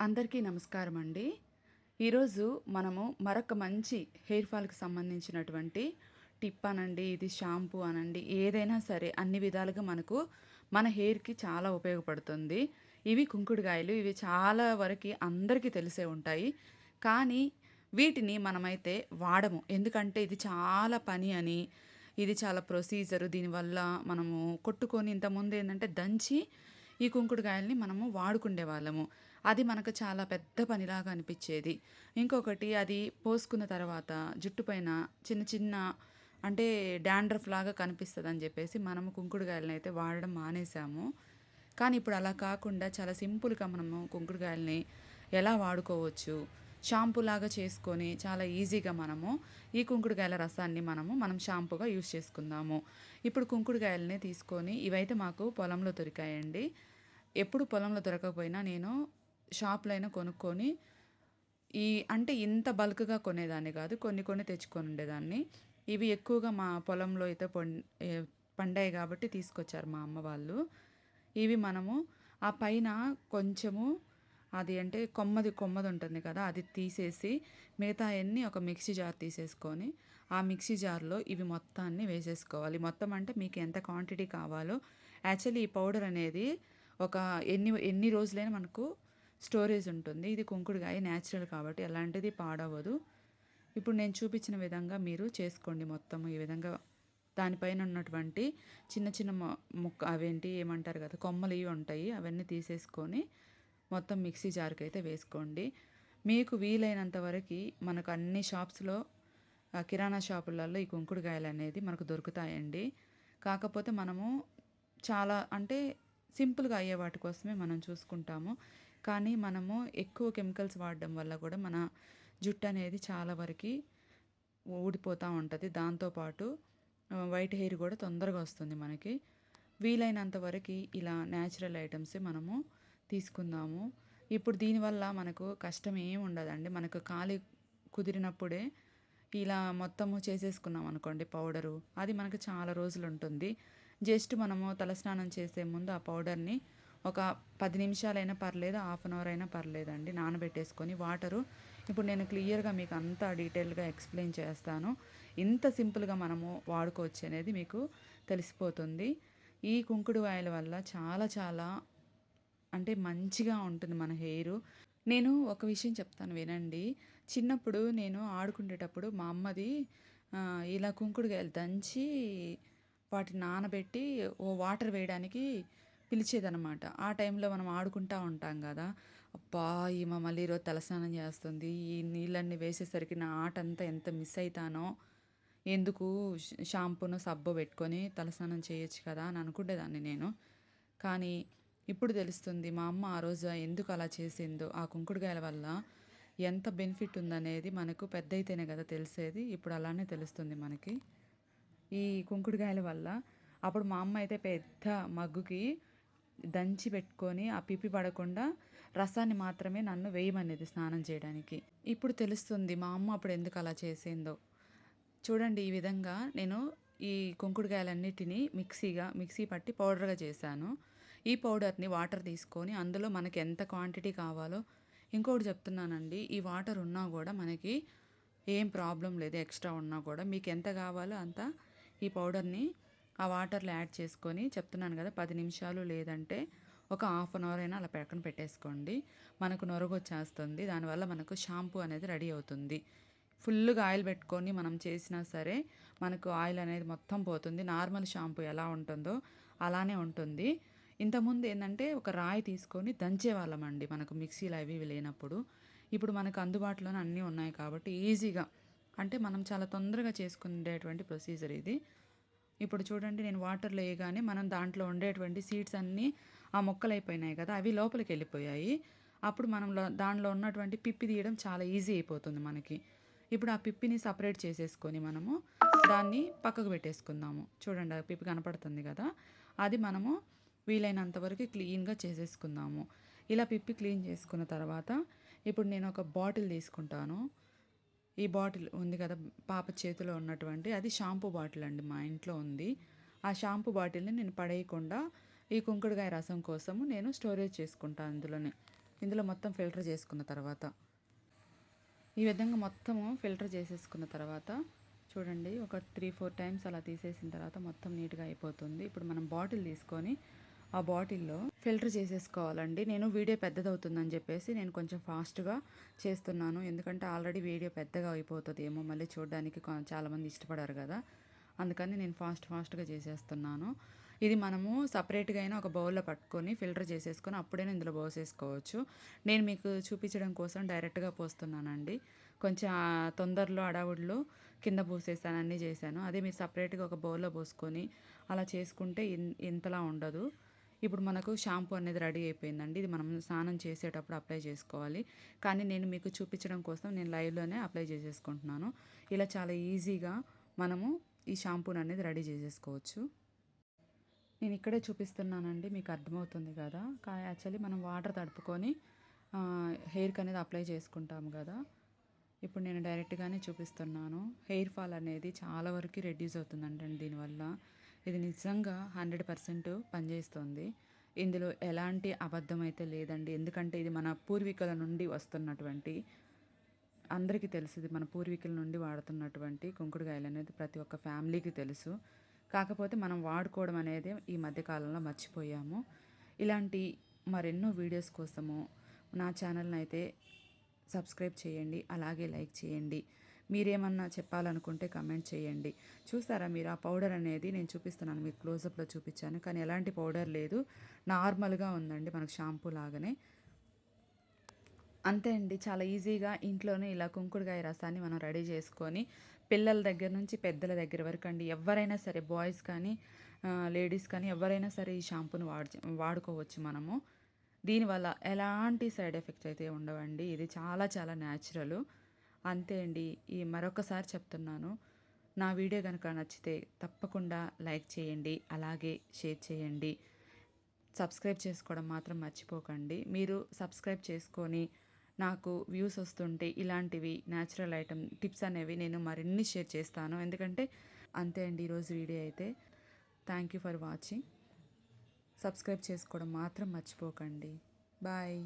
అందరికీ నమస్కారం అండి. ఈరోజు మనము మరొక మంచి హెయిర్ ఫాల్‌కి సంబంధించినటువంటి టిప్ అనండి, ఇది షాంపూ అనండి, ఏదైనా సరే అన్ని విధాలుగా మనకు మన హెయిర్‌కి చాలా ఉపయోగపడుతుంది. ఇవి కుంకుడుగాయలు. ఇవి చాలా వరకి అందరికీ తెలిసే ఉంటాయి. కానీ వీటిని మనమైతే వాడము. ఎందుకంటే ఇది చాలా పని అని, ఇది చాలా ప్రొసీజరు. దీనివల్ల మనము కొట్టుకొని ఇంతకుముందేందంటే దంచి ఈ కుంకుడుగాయల్ని మనము వాడుకుండేవాళ్ళము. అది మనకు చాలా పెద్ద పనిలాగా అనిపిచ్చేది. ఇంకొకటి అది పోసుకున్న తర్వాత జుట్టు పైన చిన్న చిన్న అంటే డాండ్రఫ్ లాగా కనిపిస్తదని జెప్పేసి మనము కుంకుడుగాయలనైతే వాడడం మానేశాము. కానీ ఇప్పుడు అలా కాకుండా చాలా సింపుల్‌గా మనము కుంకుడుగాయలని ఎలా వాడుకోవచ్చు, షాంపూలాగా చేసుకొని చాలా ఈజీగా మనము ఈ కుంకుడుగాయల రసాన్ని మనం షాంపూగా యూజ్ చేసుకుందాము. ఇప్పుడు కుంకుడుగాయలని తీసుకొని ఇవైతే మాకు పొలంలో దొరికాయండి. ఎప్పుడు పొలంలో దొరకకపోయినా నేను షాప్‌లో అయినా కొనుక్కొని అంటే ఇంత బల్క్‌గా కొనేదాన్ని గాదు. కొన్ని కొన్ని తెచ్చుకొని ఉండేదాన్ని. ఇవి ఎక్కువగా మా పొలంలో అయితే ఎ పండాయి గాబట్టి తీసుకొచ్చారు మా అమ్మ వాళ్ళు. ఇవి మనము ఆ పైన కొంచెము అది అంటే కొమ్మది ఉంటుంది కదా! అది తీసేసి మిగతాయన్నీ ఒక మిక్సీ జార్ తీసేసుకొని, ఆ మిక్సీ జార్‌లో ఇవి మొత్తాన్ని వేసేసుకోవాలి. మొత్తం అంటే మీకు ఎంత క్వాంటిటీ కావాలో యాక్చువల్లీ ఈ పౌడర్ అనేది ఒక ఎన్ని రోజులైనా మనకు స్టోరేజ్ ఉంటుంది. ఇది కుంకుడుకాయ నేచురల్ కాబట్టి ఎలాంటిది పాడవ్వదు. ఇప్పుడు నేను చూపించిన విధంగా మీరు చేసుకోండి మొత్తం ఈ విధంగా దానిపైన ఉన్నటువంటి చిన్న చిన్న ముక్క అవేంటి ఏమంటారు కదా కొమ్మలు ఇవి ఉంటాయి అవన్నీ తీసేసుకొని మొత్తం మిక్సీ జార్కి అయితే వేసుకోండి. మీకు వీలైనంత వరకు మనకు అన్ని షాప్స్‌లో కిరాణా షాపులలో ఈ కుంకుడుకాయలు అనేది మనకు దొరుకుతాయండి. కాకపోతే మనము చాలా అంటే సింపుల్‌గా అయ్యే వాటి కోసమే మనం చూసుకుంటాము. కానీ మనము ఎక్కువ కెమికల్స్ వాడడం వల్ల కూడా మన జుట్టు అనేది చాలా వరకి ఊడిపోతూ ఉంటది. దాంతో పాటు వైట్ హెయిర్ కూడా తొందరగా వస్తుంది మనకి. వీలైనంత వరకి ఇలా న్యాచురల్ ఐటెమ్సే మనము తీసుకుందాము. ఇప్పుడు దీనివల్ల మనకు కష్టం ఏమి ఉండదండి. మనకు ఖాళీ కుదిరినప్పుడే ఇలా మొత్తము చేసేసుకున్నాం అనుకోండి పౌడరు, అది మనకు చాలా రోజులుంటుంది. జస్ట్ మనము తలస్నానం చేసే ముందు ఆ పౌడర్‌ని ఒక 10 నిమిషాలైనా పర్లేదు, హాఫ్ అన్ అవర్ అయినా పర్లేదండి నానబెట్టేసుకొని వాటరు. ఇప్పుడు నేను క్లియర్‌గా మీకు అంతా డీటెయిల్‌గా ఎక్స్‌ప్లెయిన్ చేస్తాను. ఇంత సింపుల్‌గా మనము వాడుకోవచ్చు అనేది మీకు తెలిసిపోతుంది. ఈ కుంకుడు ఆయిల్ వల్ల చాలా చాలా అంటే మంచిగా ఉంటుంది మన హెయిరు. నేను ఒక విషయం చెప్తాను వినండి. చిన్నప్పుడు నేను ఆడుకునేటప్పుడు మా అమ్మది ఇలా కుంకుడుకాయలు దంచి వాటిని నానబెట్టి వాటర్ వేయడానికి పిలిచేదనమాట. ఆ టైంలో మనం ఆడుకుంటా ఉంటాం గదా! అబ్బా! ఈమె మళ్ళీ ఈరోజు తలస్నానం చేస్తుంది. ఈ నీళ్ళన్నీ వేసేసరికి నా ఆటంతా ఎంత మిస్ అయితానో. ఎందుకు షాంపూనో, సబ్బో పెట్టుకొని తలస్నానం చేయొచ్చు కదా! అని అనుకునేదాన్ని నేను. కానీ ఇప్పుడు తెలుస్తుంది మా అమ్మ ఆ రోజు ఎందుకు అలా చేసిందో. ఆ కుంకుడుకాయల వల్ల ఎంత బెనిఫిట్ ఉందనేది మనకు పెద్దయితేనే కదా తెలిసేది. ఇప్పుడు అలానే తెలుస్తుంది మనకి. ఈ కుంకుడుకాయల వల్ల అప్పుడు మా అమ్మ అయితే పెద్ద మగ్గుకి దంచి పెట్టుకొని ఆ పిప్పి పడకుండా రసాన్ని మాత్రమే నన్ను వేయమనేది స్నానం చేయడానికి. ఇప్పుడు తెలుస్తుంది మా అమ్మ అప్పుడు ఎందుకు అలా చేసిందో. చూడండి ఈ విధంగా నేను ఈ కుంకుడుకాయలన్నిటిని మిక్సీ పట్టి పౌడర్‌గా చేశాను. ఈ పౌడర్‌ని వాటర్ తీసుకొని అందులో మనకి ఎంత క్వాంటిటీ కావాలో ఇంకోటి చెప్తున్నానండి. ఈ వాటర్ ఉన్నా గూడా మనకి ఏం ప్రాబ్లమ్ లేదు. ఎక్స్‌ట్రా ఉన్నా కూడా మీకు ఎంత కావాలో అంత ఈ పౌడర్‌ని ఆ వాటర్‌లో యాడ్ చేసుకొని చెప్తున్నాను కదా! 10 నిమిషాలు లేదంటే ఒక హాఫ్ అన్ అవర్ అయినా అలా పక్కన పెట్టేసుకోండి. మనకు నొరగొచ్చేస్తుంది. దానివల్ల మనకు షాంపూ అనేది రెడీ అవుతుంది. ఫుల్లుగా ఆయిల్ పెట్టుకొని మనం చేసినా సరే మనకు ఆయిల్ అనేది మొత్తం పోతుంది. నార్మల్ షాంపూ ఎలా ఉంటుందో అలానే ఉంటుంది. ఇంతకుముందు ఏందంటే ఒక రాయి తీసుకొని దంచేవాళ్ళమండి మనకు మిక్సీలు అవి ఇవి లేనప్పుడు. ఇప్పుడు మనకు అందుబాటులోనే అన్నీ ఉన్నాయి కాబట్టి ఈజీగా అంటే మనం చాలా తొందరగా చేసుకునేటువంటి ప్రొసీజర్ ఇది. ఇప్పుడు చూడండి నేను వాటర్‌లో ఎయగానే మనం దాంట్లో ఉండేటువంటి సీడ్స్ అన్నీ ఆ మొక్కలయిపోయినాయి కదా! అవి లోపలికెళ్ళిపోయాయి. అప్పుడు మనం దానిలో ఉన్నటువంటి పిప్పి తీయడం చాలా ఈజీ అయిపోతుంది మనకి. ఇప్పుడు ఆ పిప్పిని సెపరేట్ చేసేసుకొని మనము దాన్ని పక్కకు పెట్టేసుకుందాము. చూడండి ఆ పిప్పి కనపడుతుంది గదా! అది మనము వీలైనంత వరకు క్లీన్‌గా చేసేసుకుందాము. ఇలా పిప్పి క్లీన్ చేసుకున్న తర్వాత ఇప్పుడు నేను ఒక బాటిల్ తీసుకుంటాను. ఈ బాటిల్ ఉంది కదా! పాప చేతిలో ఉన్నటువంటి అది షాంపూ బాటిల్ అండి మా ఇంట్లో ఉంది. ఆ షాంపూ బాటిల్‌ని నేను పడేయకుండా ఈ కుంకుడుకాయ రసం కోసము నేను స్టోరేజ్ చేసుకుంటా అందులోనే. ఇందులో మొత్తం ఫిల్టర్ చేసుకున్న తర్వాత ఈ విధంగా మొత్తము ఫిల్టర్ చేసేసుకున్న తర్వాత చూడండి, ఒక 3-4 టైమ్స్ అలా తీసేసిన తర్వాత మొత్తం నీట్గా అయిపోతుంది. ఇప్పుడు మనం బాటిల్ తీసుకొని ఆ బాటిల్లో ఫిల్టర్ చేసేసుకోవాలండి. నేను వీడియో పెద్దదవుతుందని చెప్పేసి నేను కొంచెం ఫాస్ట్గా చేస్తున్నాను. ఎందుకంటే ఆల్రెడీ వీడియో పెద్దగా అయిపోతుంది ఏమో, మళ్ళీ చూడడానికి చాలామంది ఇష్టపడారు కదా, అందుకని నేను ఫాస్ట్గా చేసేస్తున్నాను. ఇది మనము సపరేట్గా అయినా ఒక బౌల్లో పట్టుకొని ఫిల్టర్ చేసేసుకొని అప్పుడైనా ఇందులో పోసేసుకోవచ్చు. నేను మీకు చూపించడం కోసం డైరెక్ట్గా పోస్తున్నానండి. కొంచెం తొందరలో అడావుడిలో కింద పోసేసాను, అన్నీ చేశాను. అదే మీరు సపరేట్గా ఒక బౌల్లో పోసుకొని అలా చేసుకుంటే ఇంతలా ఉండదు. ఇప్పుడు మనకు షాంపూ అనేది రెడీ అయిపోయిందండి. ఇది మనం స్నానం చేసేటప్పుడు అప్లై చేసుకోవాలి. కానీ నేను మీకు చూపించడం కోసం నేను లైవ్లోనే అప్లై చేసేసుకుంటున్నాను. ఇలా చాలా ఈజీగా మనము ఈ షాంపూని అనేది రెడీ చేసేసుకోవచ్చు. నేను ఇక్కడే చూపిస్తున్నానండి, మీకు అర్థమవుతుంది కదా. యాక్చువల్లీ మనం వాటర్ తడుపుకొని హెయిర్కి అనేది అప్లై చేసుకుంటాము కదా. ఇప్పుడు నేను డైరెక్ట్గానే చూపిస్తున్నాను. హెయిర్ ఫాల్ అనేది చాలా వరకు రెడ్యూస్ అవుతుందండి దీనివల్ల. ఇది నిజంగా 100% పనిచేస్తుంది. ఇందులో ఎలాంటి అబద్ధం అయితే లేదండి. ఎందుకంటే ఇది మన పూర్వీకుల నుండి వస్తున్నటువంటి, అందరికీ తెలుసు, ఇది మన పూర్వీకుల నుండి వాడుతున్నటువంటి కుంకుడుకాయలు అనేది ప్రతి ఒక్క ఫ్యామిలీకి తెలుసు. కాకపోతే మనం వాడుకోవడం అనేది ఈ మధ్యకాలంలో మర్చిపోయాము. ఇలాంటి మరెన్నో వీడియోస్ కోసము నా ఛానల్ని అయితే సబ్స్క్రైబ్ చేయండి, అలాగే లైక్ చేయండి. మీరేమన్నా చెప్పాలనుకుంటే కమెంట్ చేయండి. చూసారా మీరు, ఆ పౌడర్ అనేది నేను చూపిస్తున్నాను, మీకు క్లోజప్లో చూపించాను, కానీ ఎలాంటి పౌడర్ లేదు, నార్మల్గా ఉందండి, మనకు షాంపూ లాగానే. అంతే అండి, చాలా ఈజీగా ఇంట్లోనే ఇలా కుంకుడుకాయ రసాన్ని మనం రెడీ చేసుకొని పిల్లల దగ్గర నుంచి పెద్దల దగ్గర వరకు అండి, ఎవరైనా సరే, బాయ్స్ కానీ లేడీస్ కానీ ఎవరైనా సరే ఈ షాంపూని వాడుకోవచ్చు మనము. దీనివల్ల ఎలాంటి సైడ్ ఎఫెక్ట్స్ అయితే ఉండవండి. ఇది చాలా చాలా న్యాచురల్. అంతే అండి. మరొకసారి చెప్తున్నాను, నా వీడియో కనుక నచ్చితే తప్పకుండా లైక్ చేయండి, అలాగే షేర్ చేయండి. సబ్స్క్రైబ్ చేసుకోవడం మాత్రం మర్చిపోకండి. మీరు సబ్స్క్రైబ్ చేసుకొని నాకు వ్యూస్ వస్తుంటే ఇలాంటివి న్యాచురల్ ఐటమ్ టిప్స్ అనేవి నేను మరిన్ని షేర్ చేస్తాను. ఎందుకంటే అంతే అండి ఈరోజు వీడియో అయితే. Thank you for watching. Subscribe చేసుకోవడం మాత్రం మర్చిపోకండి. బాయ్.